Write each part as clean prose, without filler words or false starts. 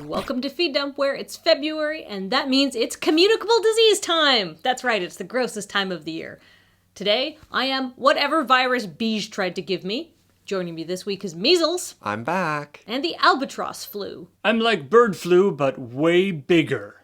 Welcome to Feed Dump, where it's February, and that means it's communicable disease time! That's right, it's the grossest time of the year. Today, I am whatever virus Beige tried to give me. Joining me this week is measles. I'm back. And the albatross flu. I'm like bird flu, but way bigger.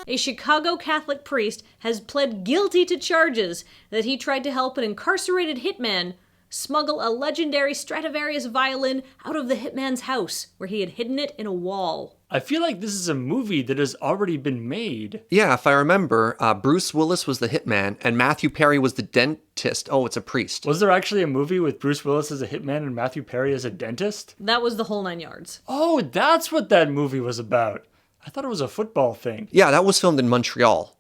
A Chicago Catholic priest has pled guilty to charges that he tried to help an incarcerated hitman smuggle a legendary Stradivarius violin out of the hitman's house, where he had hidden it in a wall. I feel like this is a movie that has already been made. Yeah, if I remember, Bruce Willis was the hitman, and Matthew Perry was the dentist. Oh, it's a priest. Was there actually a movie with Bruce Willis as a hitman and Matthew Perry as a dentist? That was the whole 9 yards. Oh, that's what that movie was about. I thought it was a football thing. Yeah, that was filmed in Montreal.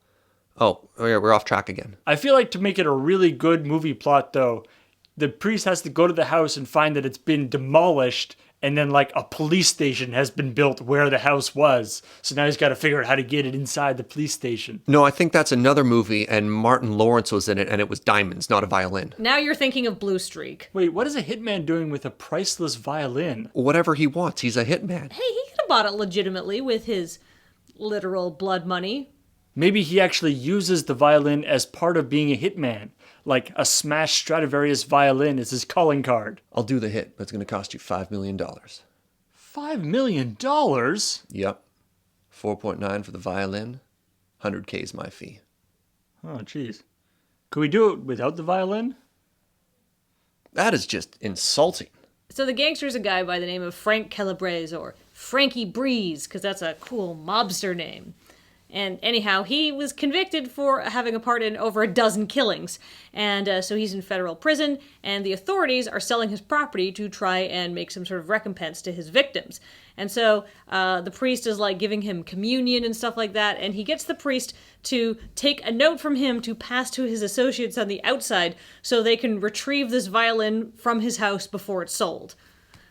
Oh, we're off track again. I feel like to make it a really good movie plot, though, the priest has to go to the house and find that it's been demolished, and then like a police station has been built where the house was. So now he's got to figure out how to get it inside the police station. No, I think that's another movie, and Martin Lawrence was in it, and it was diamonds, not a violin. Now you're thinking of Blue Streak. Wait, what is a hitman doing with a priceless violin? Whatever he wants, he's a hitman. Hey, he could have bought it legitimately with his literal blood money. Maybe he actually uses the violin as part of being a hitman. Like a smashed Stradivarius violin is his calling card. I'll do the hit, but it's going to cost you $5 million. $5 million? Yep. 4.9 for the violin. 100K is my fee. Oh, jeez. Could we do it without the violin? That is just insulting. So the gangster's a guy by the name of Frank Calabrese, or Frankie Breeze, because that's a cool mobster name. And anyhow, he was convicted for having a part in over a dozen killings. And so he's in federal prison, and the authorities are selling his property to try and make some sort of recompense to his victims. And so the priest is like giving him communion and stuff like that, and he gets the priest to take a note from him to pass to his associates on the outside so they can retrieve this violin from his house before it's sold.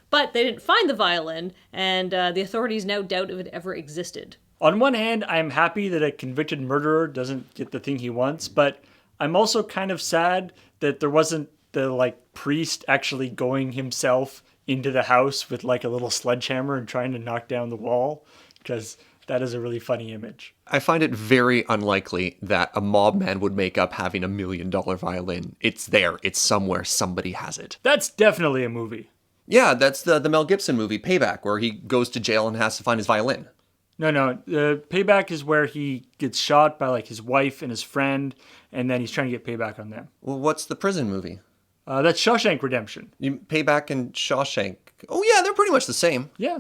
But they didn't find the violin, and the authorities now doubt if it ever existed. On one hand, I am happy that a convicted murderer doesn't get the thing he wants, but I'm also kind of sad that there wasn't the, priest actually going himself into the house with, a little sledgehammer and trying to knock down the wall, because that is a really funny image. I find it very unlikely that a mob man would make up having $1 million violin. It's there. It's somewhere. Somebody has it. That's definitely a movie. Yeah, that's the Mel Gibson movie, Payback, where he goes to jail and has to find his violin. No. Payback is where he gets shot by his wife and his friend, and then he's trying to get payback on them. Well, what's the prison movie? That's Shawshank Redemption. Payback and Shawshank. Oh yeah, they're pretty much the same. Yeah.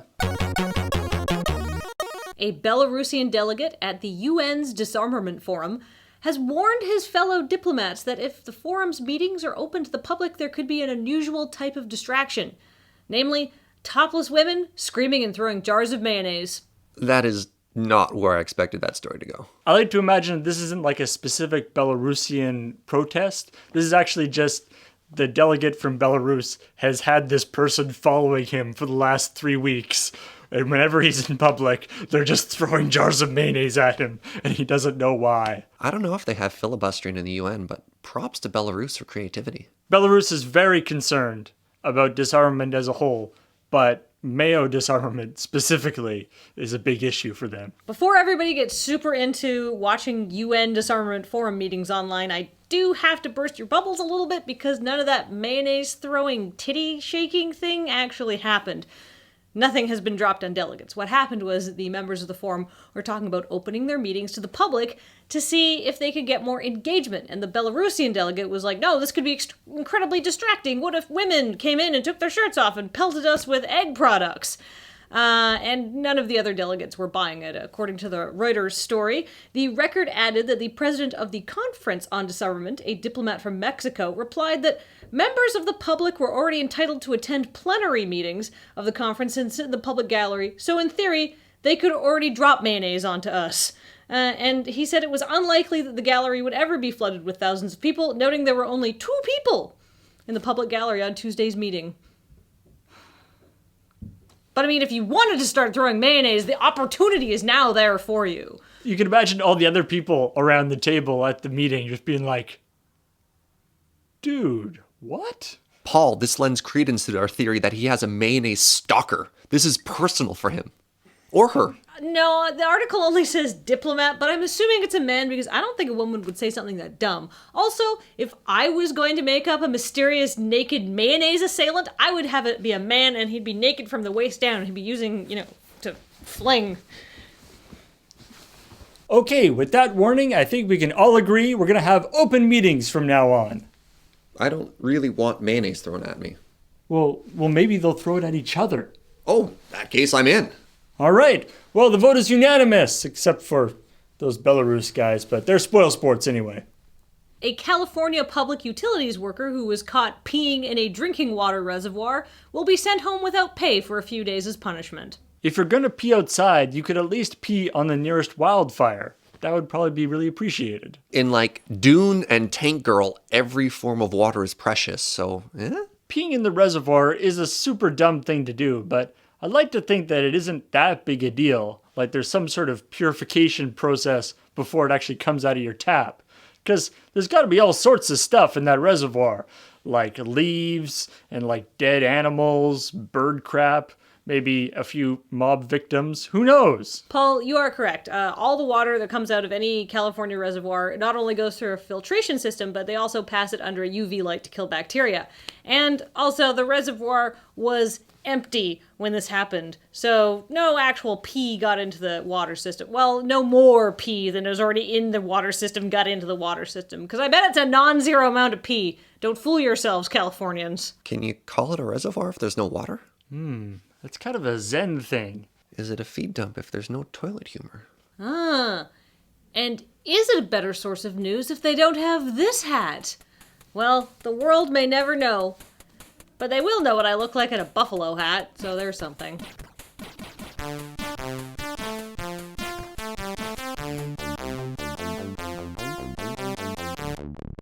A Belarusian delegate at the UN's Disarmament Forum has warned his fellow diplomats that if the forum's meetings are open to the public, there could be an unusual type of distraction. Namely, topless women screaming and throwing jars of mayonnaise. That is not where I expected that story to go. I like to imagine this isn't a specific Belarusian protest. This is actually just the delegate from Belarus has had this person following him for the last 3 weeks. And whenever he's in public, they're just throwing jars of mayonnaise at him, and he doesn't know why. I don't know if they have filibustering in the UN, but props to Belarus for creativity. Belarus is very concerned about disarmament as a whole, but Mayo disarmament specifically is a big issue for them. Before everybody gets super into watching UN Disarmament Forum meetings online, I do have to burst your bubbles a little bit because none of that mayonnaise throwing titty shaking thing actually happened. Nothing has been dropped on delegates. What happened was the members of the forum were talking about opening their meetings to the public to see if they could get more engagement. And the Belarusian delegate was like, no, this could be incredibly distracting. What if women came in and took their shirts off and pelted us with egg products? And none of the other delegates were buying it. According to the Reuters story, the record added that the president of the Conference on Disarmament, a diplomat from Mexico, replied that members of the public were already entitled to attend plenary meetings of the conference and sit in the public gallery, so in theory, they could already drop mayonnaise onto us. And he said it was unlikely that the gallery would ever be flooded with thousands of people, noting there were only 2 people in the public gallery on Tuesday's meeting. But I mean, if you wanted to start throwing mayonnaise, the opportunity is now there for you. You can imagine all the other people around the table at the meeting just being like, Dude, what? Paul, this lends credence to our theory that he has a mayonnaise stalker. This is personal for him. Or her. No, the article only says diplomat, but I'm assuming it's a man because I don't think a woman would say something that dumb. Also, if I was going to make up a mysterious naked mayonnaise assailant, I would have it be a man and he'd be naked from the waist down. He'd be using, to fling. Okay, with that warning, I think we can all agree we're going to have open meetings from now on. I don't really want mayonnaise thrown at me. Well, maybe they'll throw it at each other. Oh, in that case, I'm in. All right. Well, the vote is unanimous, except for those Belarus guys, but they're spoil sports anyway. A California public utilities worker who was caught peeing in a drinking water reservoir will be sent home without pay for a few days as punishment. If you're going to pee outside, you could at least pee on the nearest wildfire. That would probably be really appreciated. In Dune and Tank Girl, every form of water is precious, so, Peeing in the reservoir is a super dumb thing to do, but I'd like to think that it isn't that big a deal. Like there's some sort of purification process before it actually comes out of your tap. Because there's got to be all sorts of stuff in that reservoir. Like leaves and dead animals, bird crap, maybe a few mob victims. Who knows? Paul, you are correct. All the water that comes out of any California reservoir not only goes through a filtration system, but they also pass it under a UV light to kill bacteria. And also the reservoir was empty when this happened. So no actual pee got into the water system. Well, no more pee than was already in the water system got into the water system. Because I bet it's a non-zero amount of pee. Don't fool yourselves, Californians. Can you call it a reservoir if there's no water? That's kind of a Zen thing. Is it a feed dump if there's no toilet humor? And is it a better source of news if they don't have this hat? Well, the world may never know. But they will know what I look like in a buffalo hat, so there's something.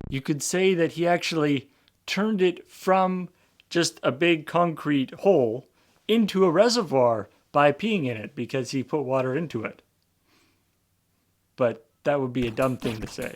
You could say that he actually turned it from just a big concrete hole into a reservoir by peeing in it because he put water into it. But that would be a dumb thing to say.